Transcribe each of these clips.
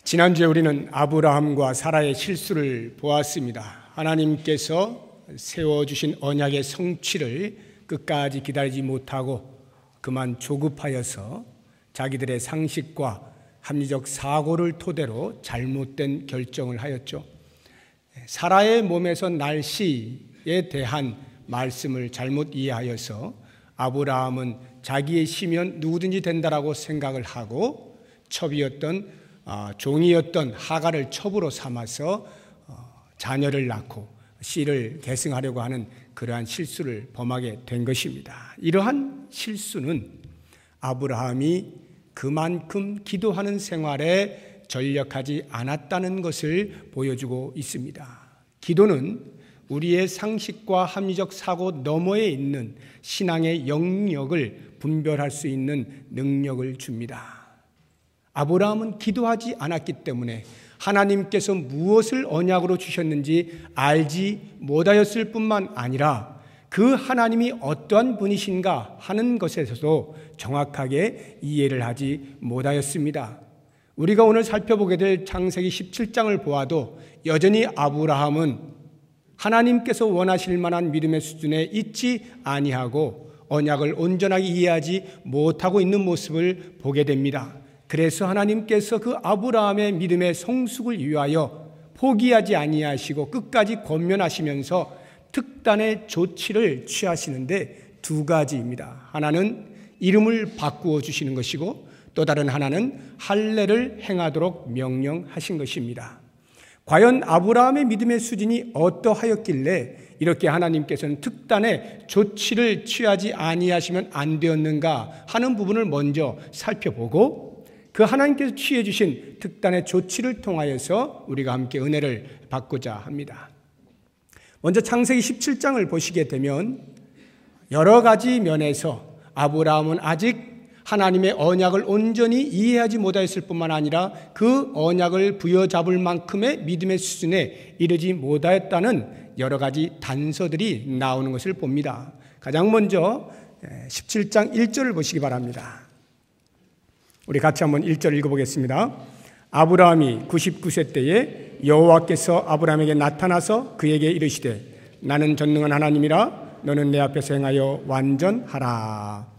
지난주에 우리는 아브라함과 사라의 실수를 보았습니다. 하나님께서 세워주신 언약의 성취를 끝까지 기다리지 못하고 그만 조급하여서 자기들의 상식과 합리적 사고를 토대로 잘못된 결정을 하였죠. 사라의 몸에서 날 시에 대한 말씀을 잘못 이해하여서 아브라함은 자기의 시면 누구든지 된다라고 생각을 하고 첩이었던 종이었던 하갈을 첩으로 삼아서 자녀를 낳고 씨를 계승하려고 하는 그러한 실수를 범하게 된 것입니다. 이러한 실수는 아브라함이 그만큼 기도하는 생활에 전력하지 않았다는 것을 보여주고 있습니다. 기도는 우리의 상식과 합리적 사고 너머에 있는 신앙의 영역을 분별할 수 있는 능력을 줍니다. 아브라함은 기도하지 않았기 때문에 하나님께서 무엇을 언약으로 주셨는지 알지 못하였을 뿐만 아니라 그 하나님이 어떠한 분이신가 하는 것에서도 정확하게 이해를 하지 못하였습니다. 우리가 오늘 살펴보게 될 창세기 17장을 보아도 여전히 아브라함은 하나님께서 원하실 만한 믿음의 수준에 있지 아니하고 언약을 온전하게 이해하지 못하고 있는 모습을 보게 됩니다. 그래서 하나님께서 그 아브라함의 믿음의 성숙을 위하여 포기하지 아니하시고 끝까지 권면하시면서 특단의 조치를 취하시는데 두 가지입니다. 하나는 이름을 바꾸어 주시는 것이고 또 다른 하나는 할례를 행하도록 명령하신 것입니다. 과연 아브라함의 믿음의 수준이 어떠하였길래 이렇게 하나님께서는 특단의 조치를 취하지 아니하시면 안 되었는가 하는 부분을 먼저 살펴보고 그 하나님께서 취해 주신 특단의 조치를 통하여서 우리가 함께 은혜를 받고자 합니다. 먼저 창세기 17장을 보시게 되면 여러 가지 면에서 아브라함은 아직 하나님의 언약을 온전히 이해하지 못하였을 뿐만 아니라 그 언약을 부여잡을 만큼의 믿음의 수준에 이르지 못하였다는 여러 가지 단서들이 나오는 것을 봅니다. 가장 먼저 17장 1절을 보시기 바랍니다. 우리 같이 한번 1절 읽어보겠습니다. 아브라함이 99세 때에 여호와께서 아브라함에게 나타나서 그에게 이르시되 나는 전능한 하나님이라 너는 내 앞에서 행하여 완전하라.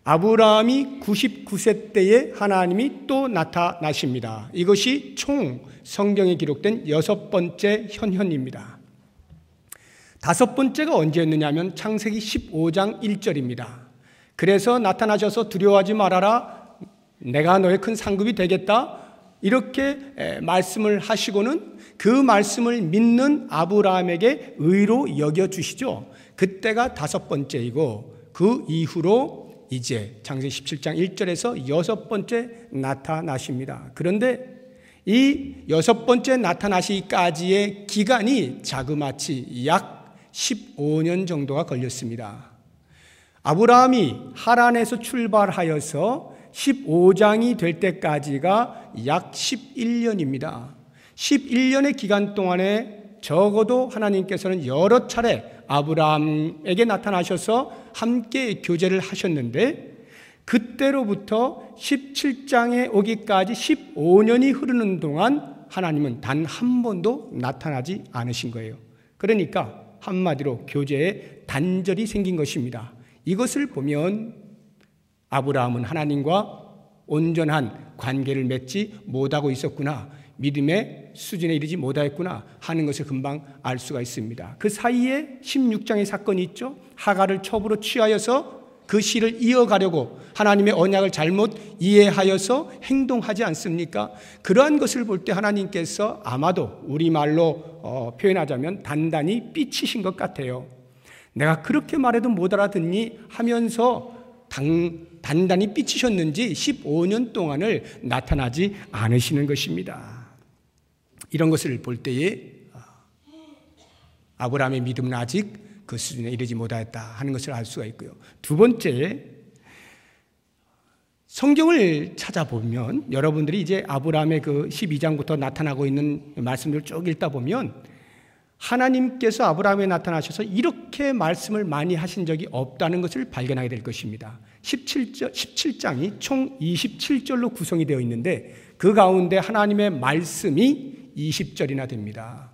아브라함이 99세 때에 하나님이 또 나타나십니다. 이것이 총 성경에 기록된 6번째 현현입니다. 5번째가 언제였느냐 하면 창세기 15장 1절입니다. 그래서 나타나셔서 두려워하지 말아라. 내가 너의 큰 상급이 되겠다. 이렇게 말씀을 하시고는 그 말씀을 믿는 아브라함에게 의로 여겨주시죠. 그때가 5번째이고 그 이후로 이제 창세기 17장 1절에서 6번째 나타나십니다. 그런데 이 6번째 나타나시기까지의 기간이 자그마치 약 15년 정도가 걸렸습니다. 아브라함이 하란에서 출발하여서 15장이 될 때까지가 약 11년입니다. 11년의 기간 동안에 적어도 하나님께서는 여러 차례 아브라함에게 나타나셔서 함께 교제를 하셨는데 그때로부터 17장에 오기까지 15년이 흐르는 동안 하나님은 단 한 번도 나타나지 않으신 거예요. 그러니까 한마디로 교제에 단절이 생긴 것입니다. 이것을 보면 아브라함은 하나님과 온전한 관계를 맺지 못하고 있었구나, 믿음의 수준에 이르지 못하였구나 하는 것을 금방 알 수가 있습니다. 그 사이에 16장의 사건이 있죠. 하갈을 첩으로 취하여서 그 씨를 이어가려고 하나님의 언약을 잘못 이해하여서 행동하지 않습니까? 그러한 것을 볼 때 하나님께서 아마도 우리말로 표현하자면 단단히 삐치신 것 같아요. 내가 그렇게 말해도 못 알아듣니 하면서 단단히 삐치셨는지 15년 동안을 나타나지 않으시는 것입니다. 이런 것을 볼 때에 아브라함의 믿음은 아직 그 수준에 이르지 못하였다 하는 것을 알 수가 있고요. 두 번째, 성경을 찾아보면 여러분들이 이제 아브라함의 그 12장부터 나타나고 있는 말씀들을 쭉 읽다 보면 하나님께서 아브라함에 나타나셔서 이렇게 말씀을 많이 하신 적이 없다는 것을 발견하게 될 것입니다. 17장이 총 27절로 구성이 되어 있는데 그 가운데 하나님의 말씀이 20절이나 됩니다.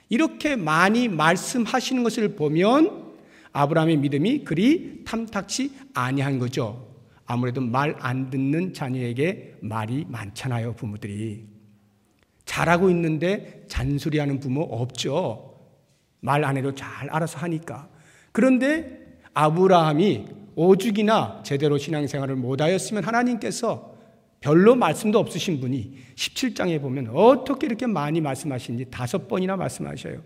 이렇게 많이 말씀하시는 것을 보면 아브라함의 믿음이 그리 탐탁치 아니한 거죠. 아무래도 말 안 듣는 자녀에게 말이 많잖아요, 부모들이. 잘하고 있는데 잔소리하는 부모 없죠. 말 안 해도 잘 알아서 하니까. 그런데 아브라함이 오죽이나 제대로 신앙생활을 못하였으면 하나님께서 별로 말씀도 없으신 분이 17장에 보면 어떻게 이렇게 많이 말씀하시는지 5번이나 말씀하셔요.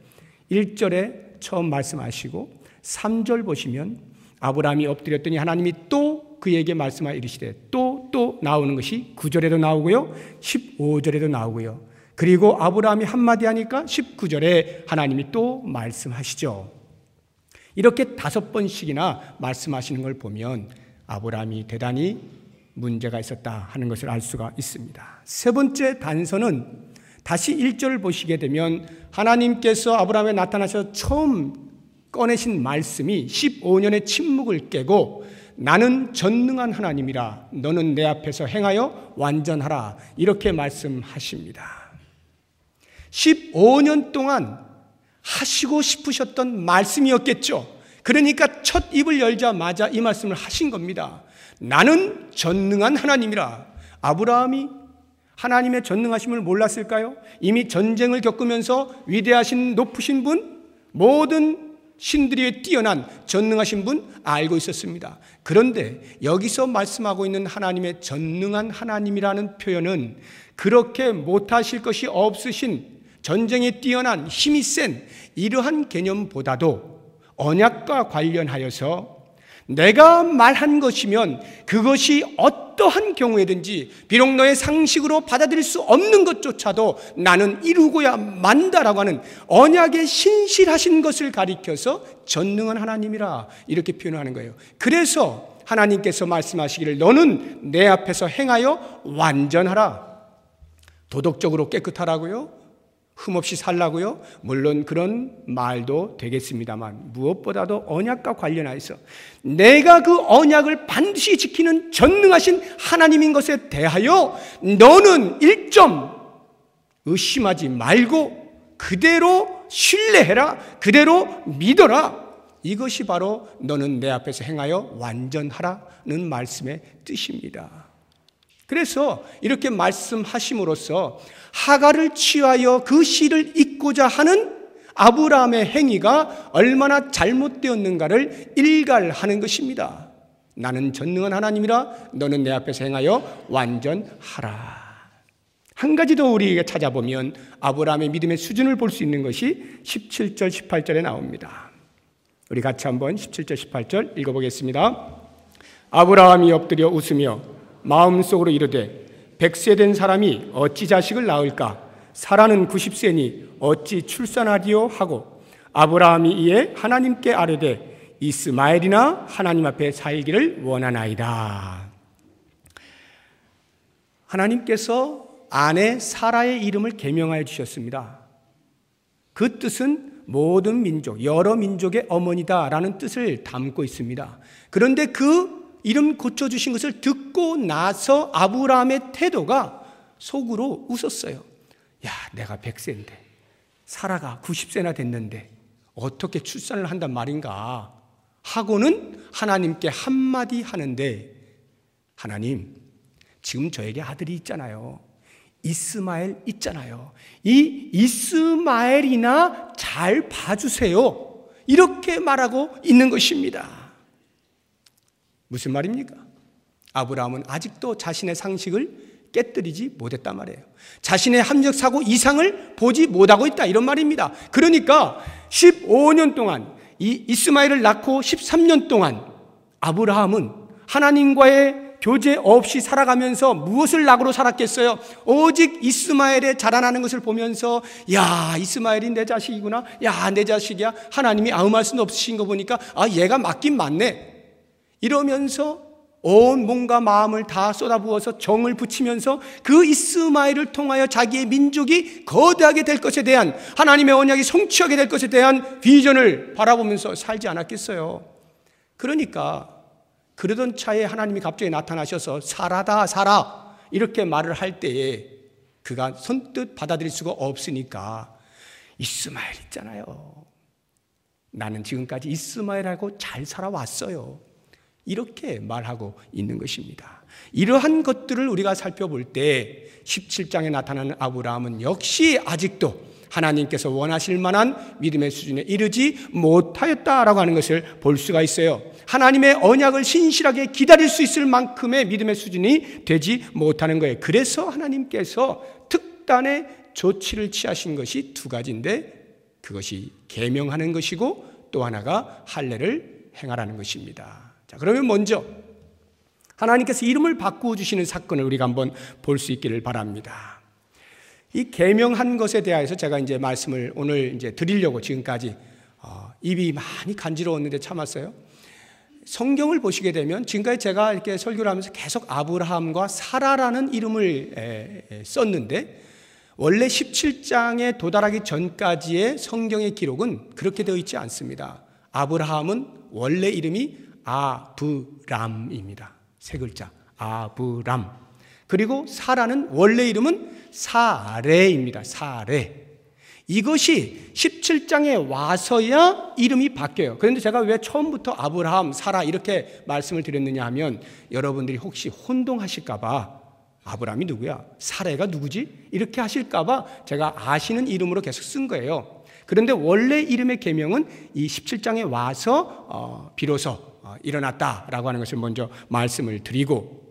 1절에 처음 말씀하시고 3절 보시면 아브라함이 엎드렸더니 하나님이 또 그에게 말씀하여 이르시되 또 나오는 것이 9절에도 나오고요, 15절에도 나오고요. 그리고 아브라함이 한마디 하니까 19절에 하나님이 또 말씀하시죠. 이렇게 5번씩이나 말씀하시는 걸 보면 아브라함이 대단히 문제가 있었다 하는 것을 알 수가 있습니다. 세 번째 단서는 다시 1절을 보시게 되면 하나님께서 아브라함에 나타나셔서 처음 꺼내신 말씀이 15년의 침묵을 깨고 나는 전능한 하나님이라 너는 내 앞에서 행하여 완전하라 이렇게 말씀하십니다. 15년 동안 하시고 싶으셨던 말씀이었겠죠. 그러니까 첫 입을 열자마자 이 말씀을 하신 겁니다. 나는 전능한 하나님이라. 아브라함이 하나님의 전능하심을 몰랐을까요? 이미 전쟁을 겪으면서 위대하신 높으신 분, 모든 신들이 뛰어난 전능하신 분 알고 있었습니다. 그런데 여기서 말씀하고 있는 하나님의 전능한 하나님이라는 표현은 그렇게 못하실 것이 없으신 전쟁에 뛰어난 힘이 센 이러한 개념보다도 언약과 관련하여서 내가 말한 것이면 그것이 어떠한 경우에든지 비록 너의 상식으로 받아들일 수 없는 것조차도 나는 이루고야 만다라고 하는 언약에 신실하신 것을 가리켜서 전능한 하나님이라 이렇게 표현하는 거예요. 그래서 하나님께서 말씀하시기를 너는 내 앞에서 행하여 완전하라. 도덕적으로 깨끗하라고요? 흠없이 살라고요? 물론 그런 말도 되겠습니다만 무엇보다도 언약과 관련하여서 내가 그 언약을 반드시 지키는 전능하신 하나님인 것에 대하여 너는 1점 의심하지 말고 그대로 신뢰해라. 그대로 믿어라. 이것이 바로 너는 내 앞에서 행하여 완전하라는 말씀의 뜻입니다. 그래서 이렇게 말씀하심으로써 하갈을 취하여 그 씨를 잇고자 하는 아브라함의 행위가 얼마나 잘못되었는가를 일갈하는 것입니다. 나는 전능한 하나님이라 너는 내 앞에서 행하여 완전하라. 한 가지 더 우리에게 찾아보면 아브라함의 믿음의 수준을 볼 수 있는 것이 17절 18절에 나옵니다. 우리 같이 한번 17절 18절 읽어보겠습니다. 아브라함이 엎드려 웃으며 마음속으로 이르되 100세 된 사람이 어찌 자식을 낳을까? 사라는 90세니 어찌 출산하리요? 하고 아브라함이 이에 하나님께 아뢰되 이스마엘이나 하나님 앞에 살기를 원하나이다. 하나님께서 아내 사라의 이름을 계명하여 주셨습니다. 그 뜻은 모든 민족, 여러 민족의 어머니다라는 뜻을 담고 있습니다. 그런데 그 이름 고쳐주신 것을 듣고 나서 아브라함의 태도가 속으로 웃었어요. 야, 내가 100세인데 사라가 90세나 됐는데 어떻게 출산을 한단 말인가 하고는 하나님께 한마디 하는데 하나님, 지금 저에게 아들이 있잖아요. 이스마엘 있잖아요. 이 이스마엘이나 잘 봐주세요. 이렇게 말하고 있는 것입니다. 무슨 말입니까? 아브라함은 아직도 자신의 상식을 깨뜨리지 못했단 말이에요. 자신의 합리적 사고 이상을 보지 못하고 있다 이런 말입니다. 그러니까 15년 동안 이 이스마엘을 낳고 13년 동안 아브라함은 하나님과의 교제 없이 살아가면서 무엇을 낙으로 살았겠어요? 오직 이스마엘의 자라나는 것을 보면서 야, 이스마엘이 내 자식이구나. 야, 내 자식이야. 하나님이 아무 말씀 없으신 거 보니까 아, 얘가 맞긴 맞네. 이러면서 온 몸과 마음을 다 쏟아부어서 정을 붙이면서 그 이스마엘을 통하여 자기의 민족이 거대하게 될 것에 대한 하나님의 언약이 성취하게 될 것에 대한 비전을 바라보면서 살지 않았겠어요? 그러니까 그러던 차에 하나님이 갑자기 나타나셔서 사라다 사라 이렇게 말을 할 때에 그가 선뜻 받아들일 수가 없으니까 이스마엘 있잖아요. 나는 지금까지 이스마엘하고 잘 살아왔어요. 이렇게 말하고 있는 것입니다. 이러한 것들을 우리가 살펴볼 때 17장에 나타나는 아브라함은 역시 아직도 하나님께서 원하실 만한 믿음의 수준에 이르지 못하였다라고 하는 것을 볼 수가 있어요. 하나님의 언약을 신실하게 기다릴 수 있을 만큼의 믿음의 수준이 되지 못하는 거예요. 그래서 하나님께서 특단의 조치를 취하신 것이 두 가지인데, 그것이 계명하는 것이고 또 하나가 할례를 행하라는 것입니다. 자, 그러면 먼저 하나님께서 이름을 바꾸어 주시는 사건을 우리가 한번 볼 수 있기를 바랍니다. 이 계명한 것에 대해서 제가 이제 말씀을 오늘 이제 드리려고 지금까지 입이 많이 간지러웠는데 참았어요. 성경을 보시게 되면 지금까지 제가 이렇게 설교를 하면서 계속 아브라함과 사라라는 이름을 썼는데, 원래 17장에 도달하기 전까지의 성경의 기록은 그렇게 되어 있지 않습니다. 아브라함은 원래 이름이 아브람입니다. 세 글자 아브람. 그리고 사라는 원래 이름은 사레입니다. 사레. 이것이 17장에 와서야 이름이 바뀌어요. 그런데 제가 왜 처음부터 아브라함, 사라 이렇게 말씀을 드렸느냐 하면, 여러분들이 혹시 혼동하실까 봐 아브라함이 누구야? 사레가 누구지? 이렇게 하실까 봐 제가 아시는 이름으로 계속 쓴 거예요. 그런데 원래 이름의 계명은 이 17장에 와서 비로소 일어났다라고 하는 것을 먼저 말씀을 드리고,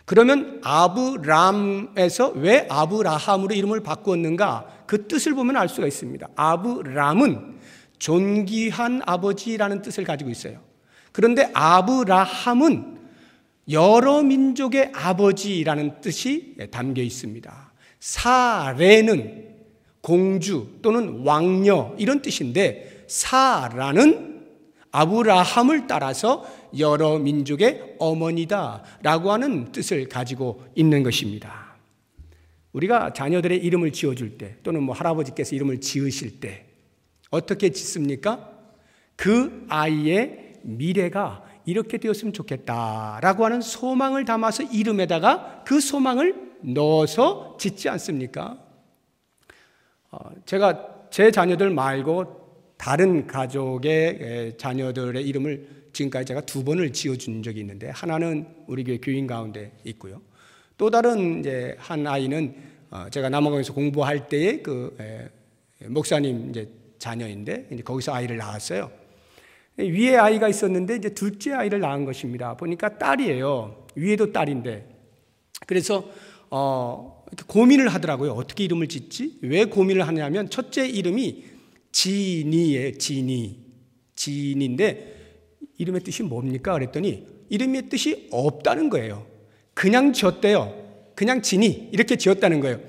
그러면 아브람에서 왜 아브라함으로 이름을 바꾸었는가? 그 뜻을 보면 알 수가 있습니다. 아브람은 존귀한 아버지라는 뜻을 가지고 있어요. 그런데 아브라함은 여러 민족의 아버지라는 뜻이 담겨 있습니다. 사레는 공주 또는 왕녀 이런 뜻인데, 사라는 아브라함을 따라서 여러 민족의 어머니다라고 하는 뜻을 가지고 있는 것입니다. 우리가 자녀들의 이름을 지어줄 때, 또는 할아버지께서 이름을 지으실 때 어떻게 짓습니까? 그 아이의 미래가 이렇게 되었으면 좋겠다라고 하는 소망을 담아서 이름에다가 그 소망을 넣어서 짓지 않습니까? 제가 제 자녀들 말고 다른 가족의 자녀들의 이름을 지금까지 제가 2번을 지어준 적이 있는데, 하나는 우리 교회 교인 가운데 있고요. 또 다른 이제 한 아이는 제가 남아공에서 공부할 때의 그 목사님 이제 자녀인데, 이제 거기서 아이를 낳았어요. 위에 아이가 있었는데 이제 둘째 아이를 낳은 것입니다. 보니까 딸이에요. 위에도 딸인데, 그래서 이렇게 고민을 하더라고요. 어떻게 이름을 짓지? 왜 고민을 하냐면, 첫째 이름이 지니예요. 지니인데 이름의 뜻이 뭡니까? 그랬더니 이름의 뜻이 없다는 거예요. 그냥 지었대요. 그냥 지니 이렇게 지었다는 거예요.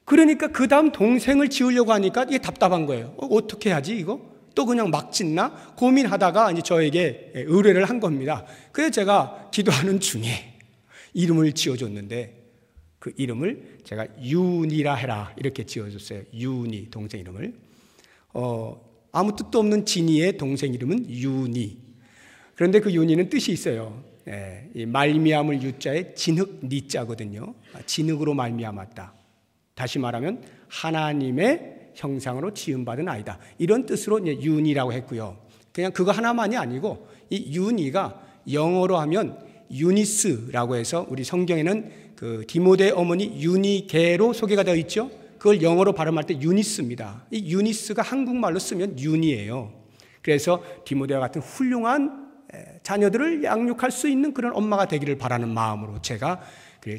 그러니까 그 다음 동생을 지으려고 하니까 이게 답답한 거예요. 어떻게 하지 이거? 또 그냥 막 짓나? 고민하다가 이제 저에게 의뢰를 한 겁니다. 그래서 제가 기도하는 중에 이름을 지어줬는데, 그 이름을 제가 윤이라 해라 이렇게 지어줬어요. 윤이, 동생 이름을. 아무 뜻도 없는 진이의 동생 이름은 윤이. 그런데 그 윤이는 뜻이 있어요. 이 말미암을 유자에 진흙 니자거든요. 진흙으로 말미암았다. 다시 말하면 하나님의 형상으로 지음받은 아이다. 이런 뜻으로 이제 윤이라고 했고요. 그냥 그거 하나만이 아니고, 이 윤이가 영어로 하면 유니스라고 해서, 우리 성경에는 그 디모데 어머니 유니게로 소개가 되어 있죠. 그걸 영어로 발음할 때 유니스입니다. 이 유니스가 한국말로 쓰면 윤이에요. 그래서 디모데와 같은 훌륭한 자녀들을 양육할 수 있는 그런 엄마가 되기를 바라는 마음으로 제가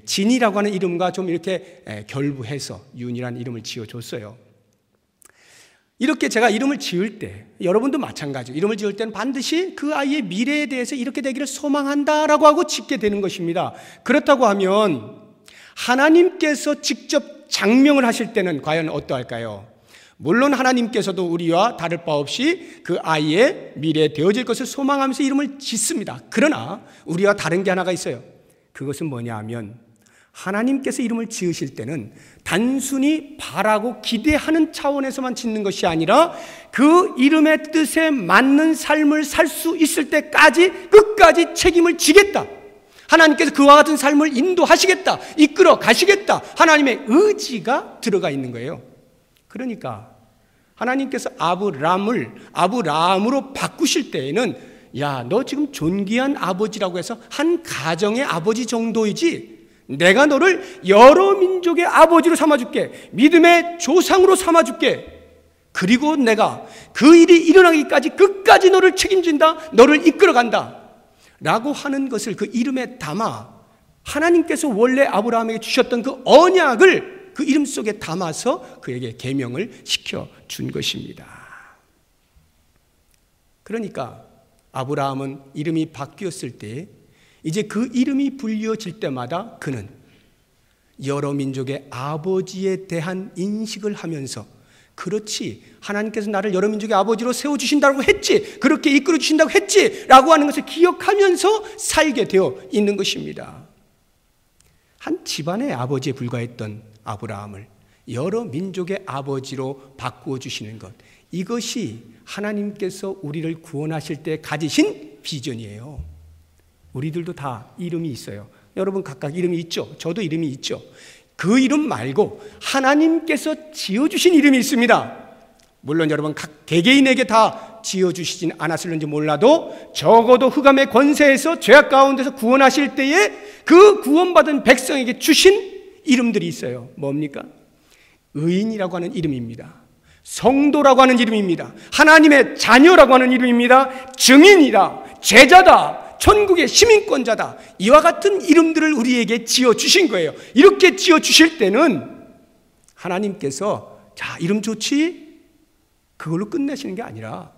진이라고 하는 이름과 좀 이렇게 결부해서 윤이라는 이름을 지어줬어요. 이렇게 제가 이름을 지을 때, 여러분도 마찬가지로 이름을 지을 때는 반드시 그 아이의 미래에 대해서 이렇게 되기를 소망한다라고 하고 짓게 되는 것입니다. 그렇다고 하면 하나님께서 직접 장명을 하실 때는 과연 어떠할까요? 물론 하나님께서도 우리와 다를 바 없이 그 아이의 미래에 되어질 것을 소망하면서 이름을 짓습니다. 그러나 우리와 다른 게 하나가 있어요. 그것은 뭐냐 하면, 하나님께서 이름을 지으실 때는 단순히 바라고 기대하는 차원에서만 짓는 것이 아니라, 그 이름의 뜻에 맞는 삶을 살 수 있을 때까지 끝까지 책임을 지겠다. 하나님께서 그와 같은 삶을 인도하시겠다, 이끌어 가시겠다, 하나님의 의지가 들어가 있는 거예요. 그러니까 하나님께서 아브라함으로 바꾸실 때에는, 야, 너 지금 존귀한 아버지라고 해서 한 가정의 아버지 정도이지, 내가 너를 여러 민족의 아버지로 삼아줄게, 믿음의 조상으로 삼아줄게, 그리고 내가 그 일이 일어나기까지 끝까지 너를 책임진다, 너를 이끌어간다 라고 하는 것을 그 이름에 담아, 하나님께서 원래 아브라함에게 주셨던 그 언약을 그 이름 속에 담아서 그에게 계명을 시켜준 것입니다. 그러니까 아브라함은 이름이 바뀌었을 때, 이제 그 이름이 불리어질 때마다 그는 여러 민족의 아버지에 대한 인식을 하면서, 그렇지, 하나님께서 나를 여러 민족의 아버지로 세워주신다고 했지, 그렇게 이끌어 주신다고 했지 라고 하는 것을 기억하면서 살게 되어 있는 것입니다. 한 집안의 아버지에 불과했던 아브라함을 여러 민족의 아버지로 바꾸어 주시는 것, 이것이 하나님께서 우리를 구원하실 때 가지신 비전이에요. 우리들도 다 이름이 있어요. 여러분 각각 이름이 있죠? 저도 이름이 있죠? 그 이름 말고 하나님께서 지어주신 이름이 있습니다. 물론 여러분 각 개개인에게 다 지어주시진 않았을는지 몰라도 적어도 흑암의 권세에서 죄악 가운데서 구원하실 때에 그 구원받은 백성에게 주신 이름들이 있어요. 뭡니까? 의인이라고 하는 이름입니다. 성도라고 하는 이름입니다. 하나님의 자녀라고 하는 이름입니다. 증인이다, 제자다, 천국의 시민권자다, 이와 같은 이름들을 우리에게 지어주신 거예요. 이렇게 지어주실 때는 하나님께서 자, 이름 좋지? 그걸로 끝내시는 게 아니라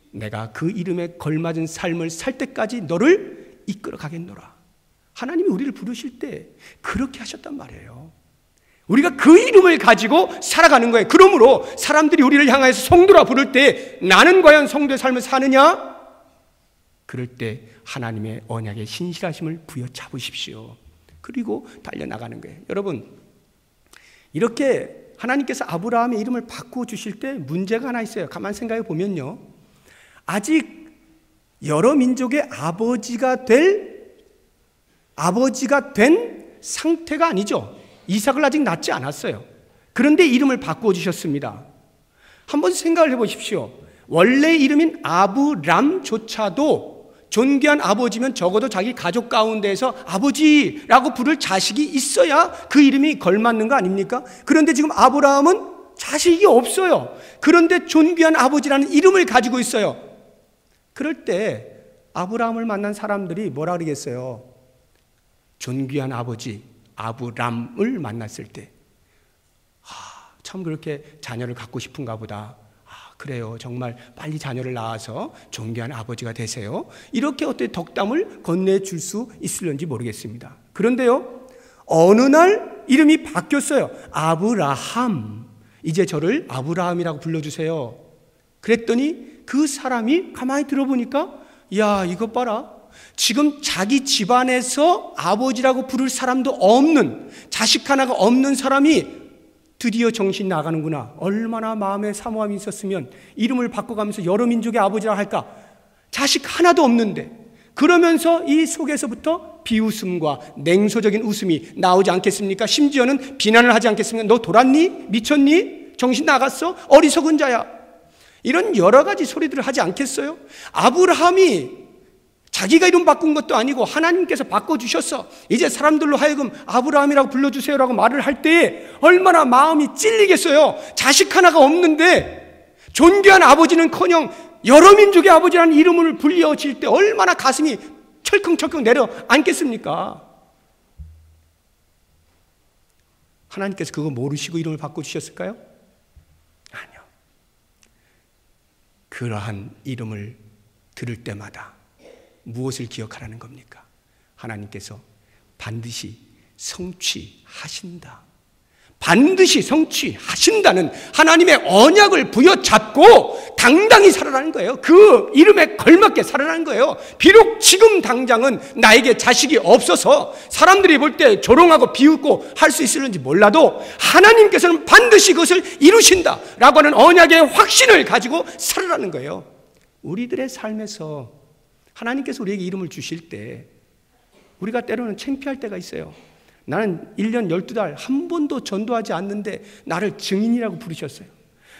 내가 그 이름에 걸맞은 삶을 살 때까지 너를 이끌어 가겠노라. 하나님이 우리를 부르실 때 그렇게 하셨단 말이에요. 우리가 그 이름을 가지고 살아가는 거예요. 그러므로 사람들이 우리를 향해서 성도라 부를 때 나는 과연 성도의 삶을 사느냐? 그럴 때 하나님의 언약의 신실하심을 부여잡으십시오. 그리고 달려나가는 거예요. 여러분, 이렇게 하나님께서 아브라함의 이름을 바꾸어 주실 때 문제가 하나 있어요. 가만히 생각해 보면요, 아직 여러 민족의 아버지가 된 상태가 아니죠. 이삭을 아직 낳지 않았어요. 그런데 이름을 바꾸어 주셨습니다. 한번 생각을 해보십시오. 원래 이름인 아브람조차도 존귀한 아버지면 적어도 자기 가족 가운데에서 아버지라고 부를 자식이 있어야 그 이름이 걸맞는 거 아닙니까? 그런데 지금 아브라함은 자식이 없어요. 그런데 존귀한 아버지라는 이름을 가지고 있어요. 그럴 때 아브라함을 만난 사람들이 뭐라 그러겠어요? 존귀한 아버지 아브람을 만났을 때, 참 그렇게 자녀를 갖고 싶은가 보다. 그래요, 정말 빨리 자녀를 낳아서 존귀한 아버지가 되세요. 이렇게 어떻게 덕담을 건네줄 수 있을는지 모르겠습니다. 그런데요, 어느 날 이름이 바뀌었어요. 아브라함, 이제 저를 아브라함이라고 불러주세요. 그랬더니 그 사람이 가만히 들어보니까, 야, 이것 봐라, 지금 자기 집안에서 아버지라고 부를 사람도 없는, 자식 하나가 없는 사람이 드디어 정신 나가는구나. 얼마나 마음에 사모함이 있었으면 이름을 바꿔가면서 여러 민족의 아버지라 할까. 자식 하나도 없는데. 그러면서 이 속에서부터 비웃음과 냉소적인 웃음이 나오지 않겠습니까? 심지어는 비난을 하지 않겠습니까? 너 돌았니? 미쳤니? 정신 나갔어? 어리석은 자야. 이런 여러 가지 소리들을 하지 않겠어요? 아브라함이 자기가 이름 바꾼 것도 아니고 하나님께서 바꿔주셨어. 이제 사람들로 하여금 아브라함이라고 불러주세요라고 말을 할 때에 얼마나 마음이 찔리겠어요. 자식 하나가 없는데 존귀한 아버지는커녕 여러 민족의 아버지라는 이름을 불려질 때 얼마나 가슴이 철컹철컹 내려앉겠습니까? 하나님께서 그거 모르시고 이름을 바꿔주셨을까요? 아니요. 그러한 이름을 들을 때마다 무엇을 기억하라는 겁니까? 하나님께서 반드시 성취하신다. 반드시 성취하신다는 하나님의 언약을 부여잡고 당당히 살아라는 거예요. 그 이름에 걸맞게 살아라는 거예요. 비록 지금 당장은 나에게 자식이 없어서 사람들이 볼 때 조롱하고 비웃고 할 수 있을는지 몰라도 하나님께서는 반드시 그것을 이루신다라고 하는 언약의 확신을 가지고 살아라는 거예요. 우리들의 삶에서 하나님께서 우리에게 이름을 주실 때 우리가 때로는 창피할 때가 있어요. 나는 1년 12달 한 번도 전도하지 않는데 나를 증인이라고 부르셨어요.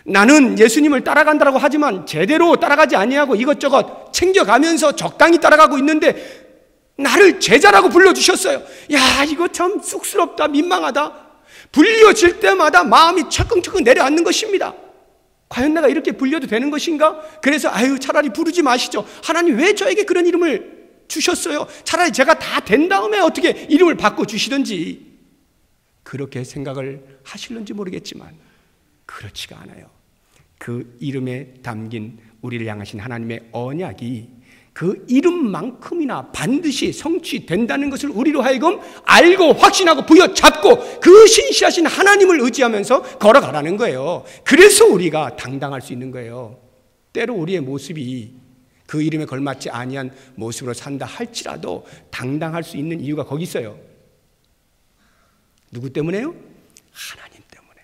나는 예수님을 따라간다고 하지만 제대로 따라가지 아니하고 이것저것 챙겨가면서 적당히 따라가고 있는데 나를 제자라고 불러주셨어요. 야, 이거 참 쑥스럽다, 민망하다. 불려질 때마다 마음이 철컹철컹 내려앉는 것입니다. 과연 내가 이렇게 불려도 되는 것인가? 그래서 차라리 부르지 마시죠. 하나님 왜 저에게 그런 이름을 주셨어요? 차라리 제가 다 된 다음에 어떻게 이름을 바꿔주시든지, 그렇게 생각을 하실는지 모르겠지만 그렇지가 않아요. 그 이름에 담긴 우리를 향하신 하나님의 언약이 그 이름만큼이나 반드시 성취된다는 것을 우리로 하여금 알고 확신하고 부여잡고 그 신실하신 하나님을 의지하면서 걸어가라는 거예요. 그래서 우리가 당당할 수 있는 거예요. 때로 우리의 모습이 그 이름에 걸맞지 아니한 모습으로 산다 할지라도 당당할 수 있는 이유가 거기 있어요. 누구 때문에요? 하나님 때문에.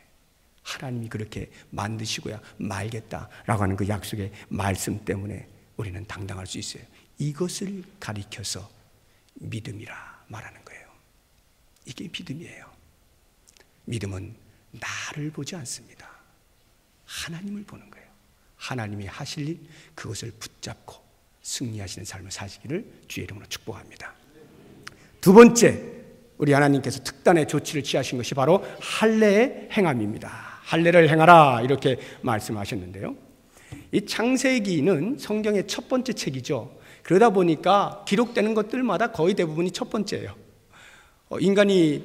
하나님이 그렇게 만드시고야 말겠다라고 하는 그 약속의 말씀 때문에 우리는 당당할 수 있어요. 이것을 가리켜서 믿음이라 말하는 거예요. 이게 믿음이에요. 믿음은 나를 보지 않습니다. 하나님을 보는 거예요. 하나님이 하실 일, 그것을 붙잡고 승리하시는 삶을 사시기를 주의 이름으로 축복합니다. 두 번째, 우리 하나님께서 특단의 조치를 취하신 것이 바로 할례의 행함입니다. 할례를 행하라 이렇게 말씀하셨는데요. 이 창세기는 성경의 첫 번째 책이죠. 그러다 보니까 기록되는 것들마다 거의 대부분이 첫 번째예요. 인간이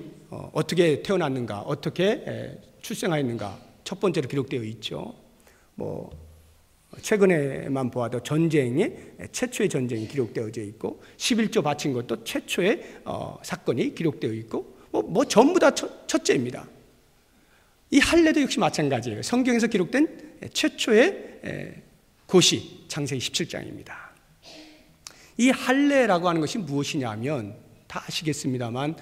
어떻게 태어났는가, 어떻게 출생하였는가 첫 번째로 기록되어 있죠. 최근에만 보아도 최초의 전쟁이 기록되어져 있고 11조 바친 것도 최초의 사건이 기록되어 있고 전부 다 첫째입니다. 이 할례도 역시 마찬가지예요. 성경에서 기록된 최초의 고시 창세기 17장입니다. 이 할례라고 하는 것이 무엇이냐면 다 아시겠습니다만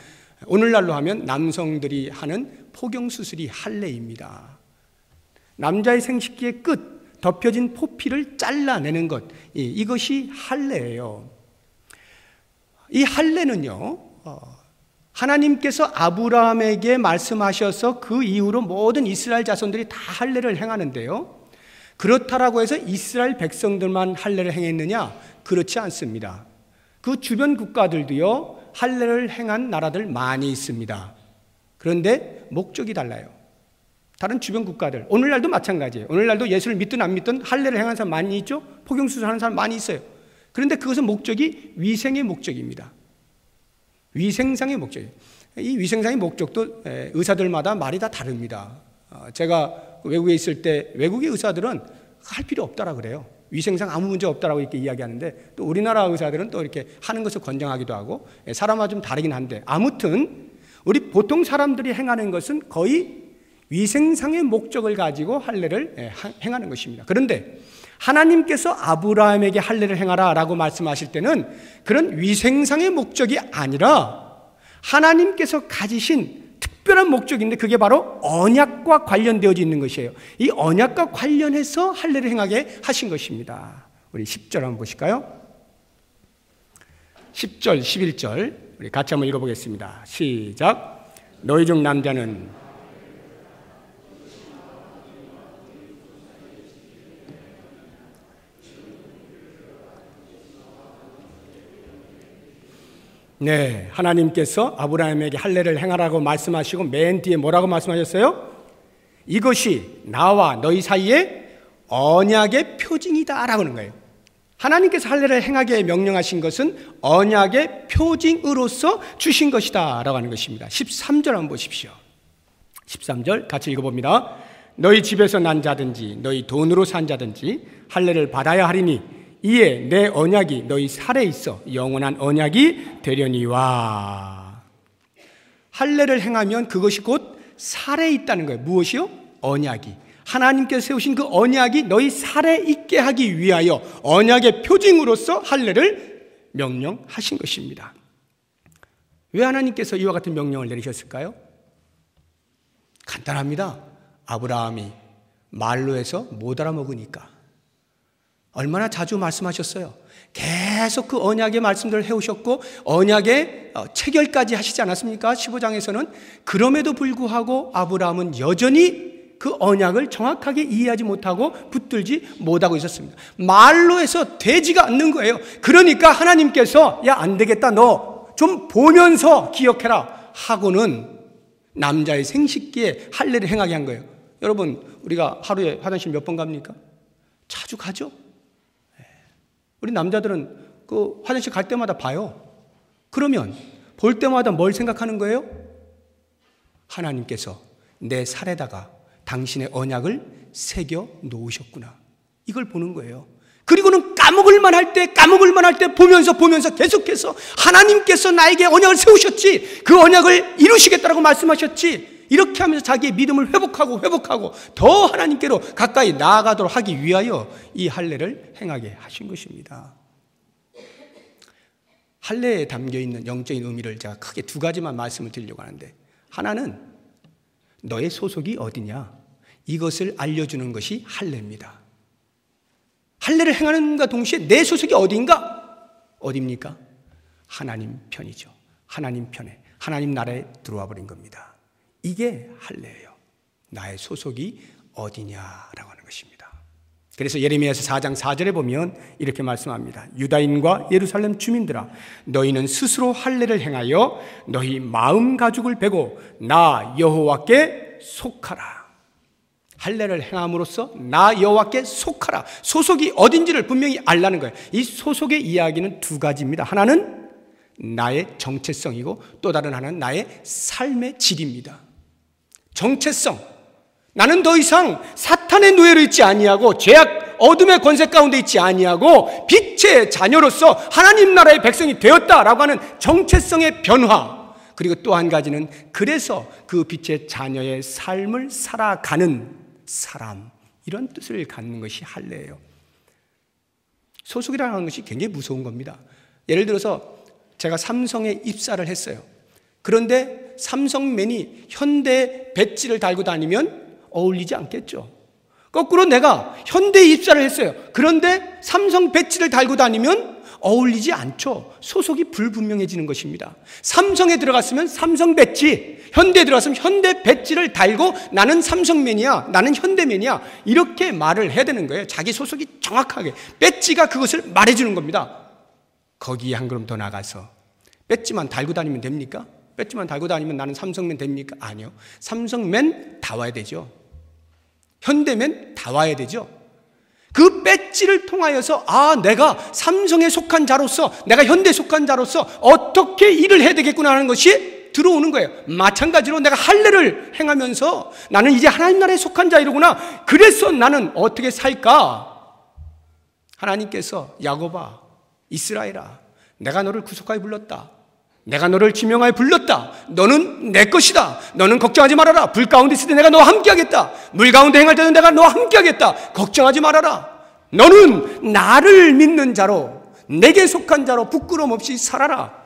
오늘날로 하면 남성들이 하는 포경수술이 할례입니다. 남자의 생식기의 끝 덮여진 포피를 잘라내는 것, 이것이 할례예요. 이 할례는요, 하나님께서 아브라함에게 말씀하셔서 그 이후로 모든 이스라엘 자손들이 다 할례를 행하는데요, 그렇다라고 해서 이스라엘 백성들만 할례를 행했느냐? 그렇지 않습니다. 그 주변 국가들도요 할례를 행한 나라들 많이 있습니다. 그런데 목적이 달라요. 다른 주변 국가들, 오늘날도 마찬가지예요. 오늘날도 예수를 믿든 안 믿든 할례를 행하는 사람 많이 있죠. 포경수술하는 사람 많이 있어요. 그런데 그것은 목적이 위생의 목적입니다. 위생상의 목적이에요. 이 위생상의 목적도 의사들마다 말이 다 다릅니다. 제가 외국에 있을 때 외국의 의사들은 할 필요 없다라 그래요. 위생상 아무 문제 없다라고 이렇게 이야기하는데, 또 우리나라 의사들은 또 이렇게 하는 것을 권장하기도 하고, 사람마다 좀 다르긴 한데, 아무튼 우리 보통 사람들이 행하는 것은 거의 위생상의 목적을 가지고 할례를 행하는 것입니다. 그런데 하나님께서 아브라함에게 할례를 행하라라고 말씀하실 때는 그런 위생상의 목적이 아니라 하나님께서 가지신 특별한 목적인데, 그게 바로 언약과 관련되어져 있는 것이에요. 이 언약과 관련해서 할례를 행하게 하신 것입니다. 우리 10절 한번 보실까요? 10절, 11절 우리 같이 한번 읽어보겠습니다. 시작. 너희 중 남자는 하나님께서 아브라함에게 할례를 행하라고 말씀하시고 맨 뒤에 뭐라고 말씀하셨어요? 이것이 나와 너희 사이에 언약의 표징이다 라고 하는 거예요. 하나님께서 할례를 행하게 명령하신 것은 언약의 표징으로서 주신 것이다 라고 하는 것입니다. 13절 한번 보십시오. 13절 같이 읽어봅니다. 너희 집에서 난 자든지 너희 돈으로 산 자든지 할례를 받아야 하리니 이에 내 언약이 너희 살에 있어 영원한 언약이 되려니와. 할례를 행하면 그것이 곧 살에 있다는 거예요. 무엇이요? 언약이. 하나님께서 세우신 그 언약이 너희 살에 있게 하기 위하여 언약의 표징으로서 할례를 명령하신 것입니다. 왜 하나님께서 이와 같은 명령을 내리셨을까요? 간단합니다. 아브라함이 말로 해서 못 알아먹으니까. 얼마나 자주 말씀하셨어요. 계속 그 언약의 말씀들을 해오셨고 언약의 체결까지 하시지 않았습니까? 15장에서는. 그럼에도 불구하고 아브라함은 여전히 그 언약을 정확하게 이해하지 못하고 붙들지 못하고 있었습니다. 말로 해서 되지가 않는 거예요. 그러니까 하나님께서 야, 안 되겠다, 너 좀 보면서 기억해라 하고는 남자의 생식기에 할례를 행하게 한 거예요. 여러분, 우리가 하루에 화장실 몇 번 갑니까? 자주 가죠. 우리 남자들은 그 화장실 갈 때마다 봐요. 그러면 볼 때마다 뭘 생각하는 거예요? 하나님께서 내 살에다가 당신의 언약을 새겨 놓으셨구나. 이걸 보는 거예요. 그리고는 까먹을 만할 때 보면서 계속해서 하나님께서 나에게 언약을 세우셨지, 그 언약을 이루시겠다라고 말씀하셨지, 이렇게 하면서 자기의 믿음을 회복하고 더 하나님께로 가까이 나아가도록 하기 위하여 이 할례를 행하게 하신 것입니다. 할례에 담겨있는 영적인 의미를 제가 크게 두 가지만 말씀을 드리려고 하는데, 하나는 너의 소속이 어디냐, 이것을 알려주는 것이 할례입니다. 할례를 행하는가 동시에 내 소속이 어디입니까? 하나님 편이죠. 하나님 편에, 하나님 나라에 들어와 버린 겁니다. 이게 할례예요. 나의 소속이 어디냐라고 하는 것입니다. 그래서 예레미야서 4장 4절에 보면 이렇게 말씀합니다. 유다인과 예루살렘 주민들아, 너희는 스스로 할례를 행하여 너희 마음 가죽을 베고 나 여호와께 속하라. 할례를 행함으로써 나 여호와께 속하라. 소속이 어딘지를 분명히 알라는 거예요. 이 소속의 이야기는 두 가지입니다. 하나는 나의 정체성이고 또 다른 하나는 나의 삶의 질입니다. 정체성, 나는 더 이상 사탄의 노예로 있지 아니하고 죄악 어둠의 권세 가운데 있지 아니하고 빛의 자녀로서 하나님 나라의 백성이 되었다라고 하는 정체성의 변화, 그리고 또 한 가지는 그래서 그 빛의 자녀의 삶을 살아가는 사람, 이런 뜻을 갖는 것이 할례예요. 소속이라는 것이 굉장히 무서운 겁니다. 예를 들어서 제가 삼성에 입사를 했어요. 그런데 삼성맨이 현대 배지를 달고 다니면 어울리지 않겠죠. 거꾸로 내가 현대에 입사를 했어요. 그런데 삼성 배지를 달고 다니면 어울리지 않죠. 소속이 불분명해지는 것입니다. 삼성에 들어갔으면 삼성 배지, 현대에 들어갔으면 현대 배지를 달고 나는 삼성맨이야, 나는 현대맨이야, 이렇게 말을 해야 되는 거예요. 자기 소속이 정확하게, 배지가 그것을 말해주는 겁니다. 거기에 한 걸음 더 나가서 배지만 달고 다니면 됩니까? 배지만 달고 다니면 나는 삼성맨 됩니까? 아니요. 삼성맨 다 와야 되죠. 현대맨 다 와야 되죠. 그 배지를 통하여서 내가 삼성에 속한 자로서, 내가 현대에 속한 자로서 어떻게 일을 해야 되겠구나 하는 것이 들어오는 거예요. 마찬가지로 내가 할례를 행하면서 나는 이제 하나님 나라에 속한 자이로구나, 그래서 나는 어떻게 살까? 하나님께서 야곱아, 이스라엘아, 내가 너를 구속하여 불렀다, 내가 너를 지명하여 불렀다, 너는 내 것이다, 너는 걱정하지 말아라, 불 가운데 있을 때 내가 너와 함께 하겠다, 물 가운데 행할 때는 내가 너와 함께 하겠다, 걱정하지 말아라, 너는 나를 믿는 자로, 내게 속한 자로 부끄러움 없이 살아라,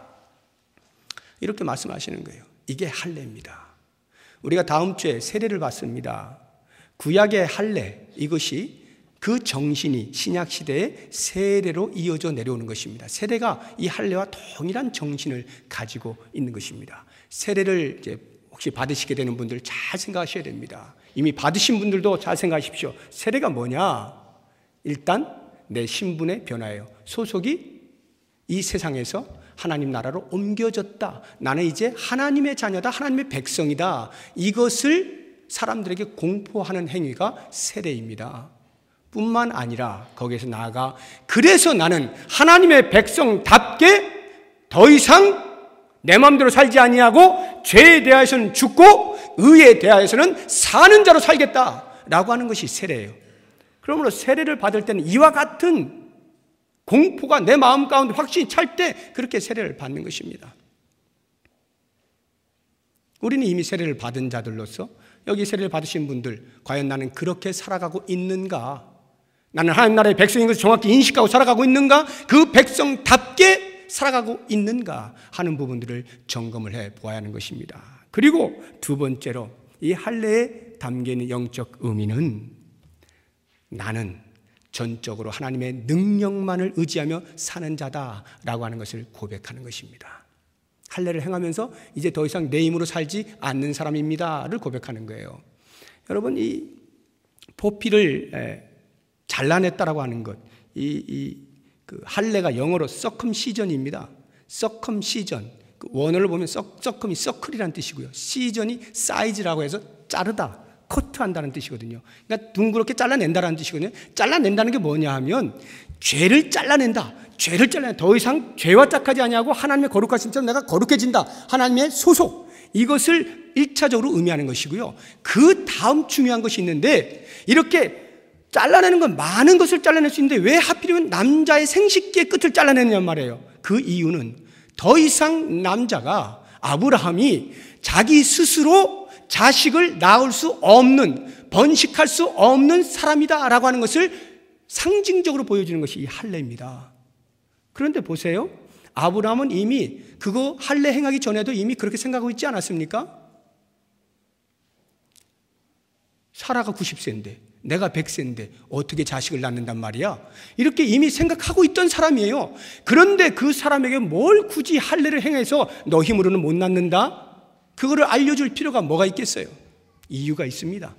이렇게 말씀하시는 거예요. 이게 할례입니다. 우리가 다음 주에 세례를 받습니다. 구약의 할례, 이것이 그 정신이 신약 시대의 세례로 이어져 내려오는 것입니다. 세례가 이 할례와 동일한 정신을 가지고 있는 것입니다. 세례를 이제 혹시 받으시게 되는 분들 잘 생각하셔야 됩니다. 이미 받으신 분들도 잘 생각하십시오. 세례가 뭐냐? 일단 내 신분의 변화예요. 소속이 이 세상에서 하나님 나라로 옮겨졌다. 나는 이제 하나님의 자녀다, 하나님의 백성이다. 이것을 사람들에게 공포하는 행위가 세례입니다. 뿐만 아니라 거기에서 나아가 그래서 나는 하나님의 백성답게 더 이상 내 마음대로 살지 아니하고 죄에 대하여서는 죽고 의에 대하여서는 사는 자로 살겠다라고 하는 것이 세례예요. 그러므로 세례를 받을 때는 이와 같은 공포가 내 마음 가운데 확신이 찰 때 그렇게 세례를 받는 것입니다. 우리는 이미 세례를 받은 자들로서 여기 세례를 받으신 분들, 과연 나는 그렇게 살아가고 있는가? 나는 하나님 나라의 백성인 것을 정확히 인식하고 살아가고 있는가? 그 백성답게 살아가고 있는가 하는 부분들을 점검을 해 보아야 하는 것입니다. 그리고 두 번째로 이 할례에 담겨 있는 영적 의미는 나는 전적으로 하나님의 능력만을 의지하며 사는 자다라고 하는 것을 고백하는 것입니다. 할례를 행하면서 이제 더 이상 내 힘으로 살지 않는 사람입니다를 고백하는 거예요. 여러분, 이 포피를 잘라냈다라고 하는 것, 그 할례가 영어로 서컴시전입니다. 서컴시전. 그 원어를 보면 서컴이 서클이라는 뜻이고요. 시전이 사이즈라고 해서 자르다, 커트한다는 뜻이거든요. 그러니까 둥그렇게 잘라낸다라는 뜻이거든요. 잘라낸다는 게 뭐냐 하면 죄를 잘라낸다. 죄를 잘라낸다. 더 이상 죄와 짝하지 아니하고 하나님의 거룩하심처럼 내가 거룩해진다. 하나님의 소속. 이것을 1차적으로 의미하는 것이고요. 그 다음 중요한 것이 있는데, 이렇게 잘라내는 건 많은 것을 잘라낼 수 있는데 왜 하필이면 남자의 생식기의 끝을 잘라내느냐 말이에요. 그 이유는 더 이상 남자가, 아브라함이 자기 스스로 자식을 낳을 수 없는, 번식할 수 없는 사람이다라고 하는 것을 상징적으로 보여주는 것이 이 할례입니다. 그런데 보세요. 아브라함은 이미 그거 할례 행하기 전에도 이미 그렇게 생각하고 있지 않았습니까? 사라가 90세인데 내가 100세인데 어떻게 자식을 낳는단 말이야? 이렇게 이미 생각하고 있던 사람이에요. 그런데 그 사람에게 뭘 굳이 할례를 행해서 너 힘으로는 못 낳는다? 그거를 알려줄 필요가 뭐가 있겠어요? 이유가 있습니다.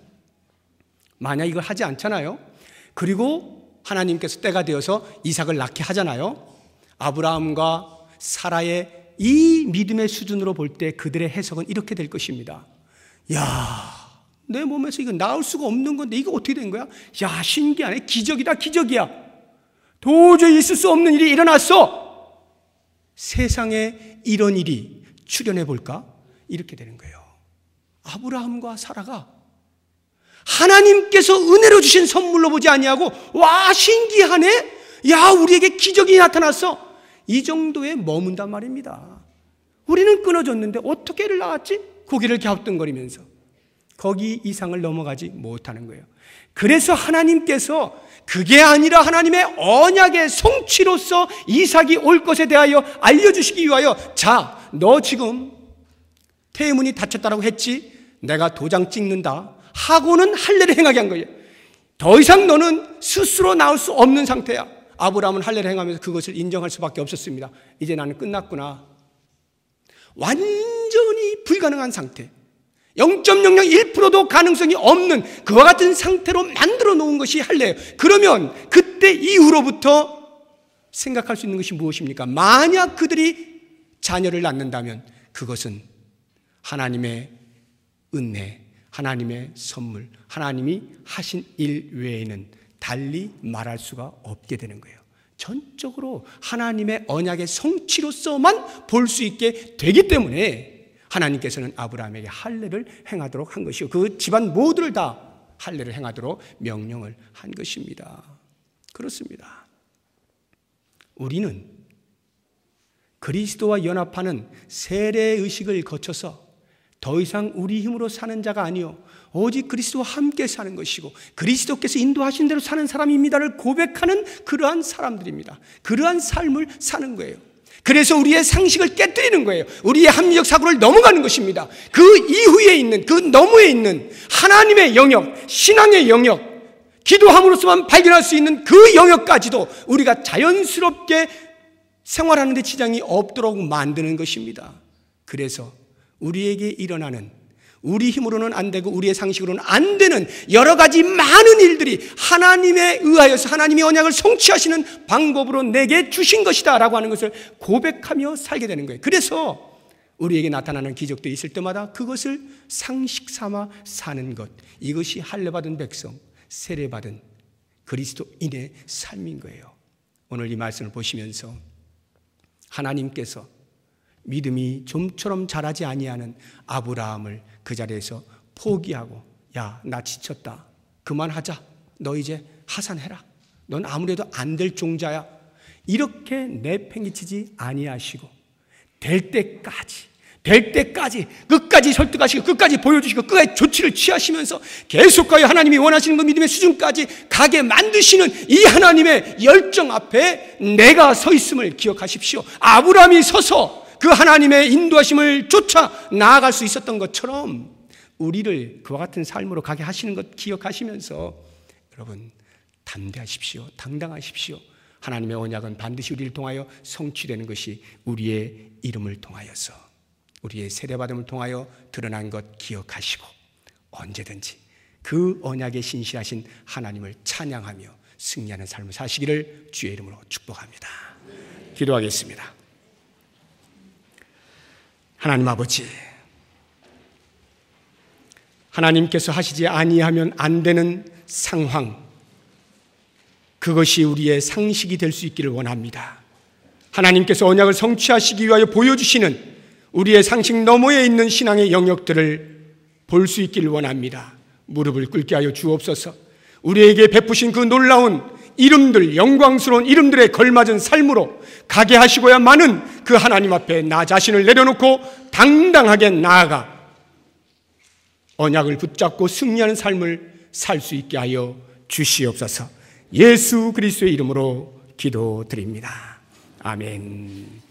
만약 이걸 하지 않잖아요. 그리고 하나님께서 때가 되어서 이삭을 낳게 하잖아요. 아브라함과 사라의 이 믿음의 수준으로 볼 때 그들의 해석은 이렇게 될 것입니다. 야, 내 몸에서 이거 나올 수가 없는 건데 이거 어떻게 된 거야? 야, 신기하네. 기적이다, 기적이야. 도저히 있을 수 없는 일이 일어났어. 세상에 이런 일이 출현해 볼까? 이렇게 되는 거예요. 아브라함과 사라가 하나님께서 은혜로 주신 선물로 보지 아니하고, 와, 신기하네. 야, 우리에게 기적이 나타났어. 이 정도에 머문단 말입니다. 우리는 끊어졌는데 어떻게 애를 낳았지? 고개를 갸우뚱거리면서 거기 이상을 넘어가지 못하는 거예요. 그래서 하나님께서 그게 아니라 하나님의 언약의 성취로서 이삭이 올 것에 대하여 알려주시기 위하여, 자, 너 지금 태문이 다쳤다라고 했지? 내가 도장 찍는다 하고는 할례를 행하게 한 거예요. 더 이상 너는 스스로 나올 수 없는 상태야. 아브라함은 할례를 행하면서 그것을 인정할 수밖에 없었습니다. 이제 나는 끝났구나. 완전히 불가능한 상태, 0.001%도 가능성이 없는 그와 같은 상태로 만들어 놓은 것이 할례예요. 그러면 그때 이후로부터 생각할 수 있는 것이 무엇입니까? 만약 그들이 자녀를 낳는다면 그것은 하나님의 은혜, 하나님의 선물, 하나님이 하신 일 외에는 달리 말할 수가 없게 되는 거예요. 전적으로 하나님의 언약의 성취로서만 볼 수 있게 되기 때문에 하나님께서는 아브라함에게 할례를 행하도록 한 것이요, 그 집안 모두를 다 할례를 행하도록 명령을 한 것입니다. 그렇습니다. 우리는 그리스도와 연합하는 세례의식을 거쳐서 더 이상 우리 힘으로 사는 자가 아니요 오직 그리스도와 함께 사는 것이고 그리스도께서 인도하신 대로 사는 사람입니다를 고백하는 그러한 사람들입니다. 그러한 삶을 사는 거예요. 그래서 우리의 상식을 깨뜨리는 거예요. 우리의 합리적 사고를 넘어가는 것입니다. 그 이후에 있는, 그 너머에 있는 하나님의 영역, 신앙의 영역, 기도함으로써만 발견할 수 있는 그 영역까지도 우리가 자연스럽게 생활하는 데 지장이 없도록 만드는 것입니다. 그래서 우리에게 일어나는, 우리 힘으로는 안 되고 우리의 상식으로는 안 되는 여러 가지 많은 일들이 하나님에 의하여서 하나님의 언약을 성취하시는 방법으로 내게 주신 것이다 라고 하는 것을 고백하며 살게 되는 거예요. 그래서 우리에게 나타나는 기적들이 있을 때마다 그것을 상식 삼아 사는 것, 이것이 할례받은 백성, 세례받은 그리스도인의 삶인 거예요. 오늘 이 말씀을 보시면서 하나님께서 믿음이 좀처럼 자라지 아니하는 아브라함을 그 자리에서 포기하고, 야, 나 지쳤다, 그만하자, 너 이제 하산해라, 넌 아무래도 안 될 종자야, 이렇게 내팽개치지 아니하시고 될 때까지 끝까지 설득하시고 끝까지 보여주시고 끝까지 조치를 취하시면서 계속하여 하나님이 원하시는 그 믿음의 수준까지 가게 만드시는 이 하나님의 열정 앞에 내가 서 있음을 기억하십시오. 아브라함이 서서 그 하나님의 인도하심을 쫓아 나아갈 수 있었던 것처럼 우리를 그와 같은 삶으로 가게 하시는 것 기억하시면서 여러분, 담대하십시오. 당당하십시오. 하나님의 언약은 반드시 우리를 통하여 성취되는 것이 우리의 이름을 통하여서, 우리의 세례받음을 통하여 드러난 것 기억하시고 언제든지 그 언약에 신실하신 하나님을 찬양하며 승리하는 삶을 사시기를 주의 이름으로 축복합니다. 기도하겠습니다. 하나님 아버지, 하나님께서 하시지 아니하면 안 되는 상황, 그것이 우리의 상식이 될 수 있기를 원합니다. 하나님께서 언약을 성취하시기 위하여 보여주시는 우리의 상식 너머에 있는 신앙의 영역들을 볼 수 있기를 원합니다. 무릎을 꿇게 하여 주옵소서. 우리에게 베푸신 그 놀라운 이름들, 영광스러운 이름들에 걸맞은 삶으로 가게 하시고야만은 그 하나님 앞에 나 자신을 내려놓고 당당하게 나아가 언약을 붙잡고 승리하는 삶을 살 수 있게 하여 주시옵소서. 예수 그리스도의 이름으로 기도드립니다. 아멘.